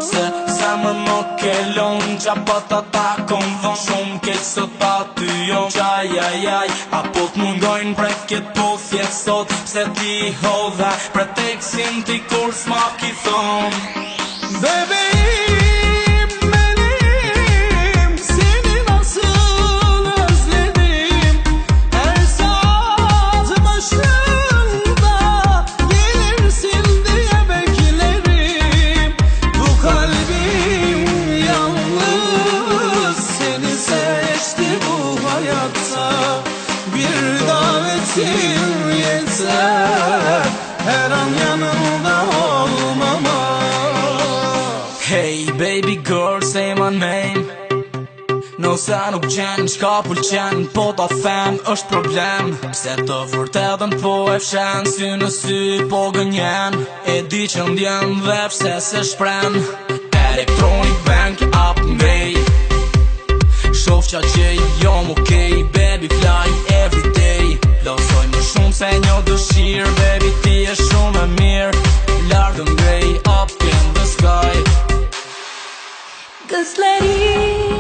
Se zemër më kellon qa pa ta takon dhon shumë keq sot pa ty jon qajajaj apo t'mungojnë preket po thjet sot pse ti hodha preteksin ti kur s'ma ki thon Bebeğim benim seni nasıl özledim Her saat başında gelirsin diye beklerim Bu kalbim yalnız seni seçti bu hayatta Bir davetin yeter her an yanımda olmama Hey baby girl say my name Nëse nuk qenë qka pëlqen Po ta them është problem Pse të vërtetën po e fshen Sy në sy po gënjen E di që ndjen dhe pse se shpren Electronic bank up ngrej Shof qa gjej jom okej Baby fly everyday Losoj më shumë se një dëshirë Baby ti e shumë e mirë Largë ngrej up in the sky Gözlerim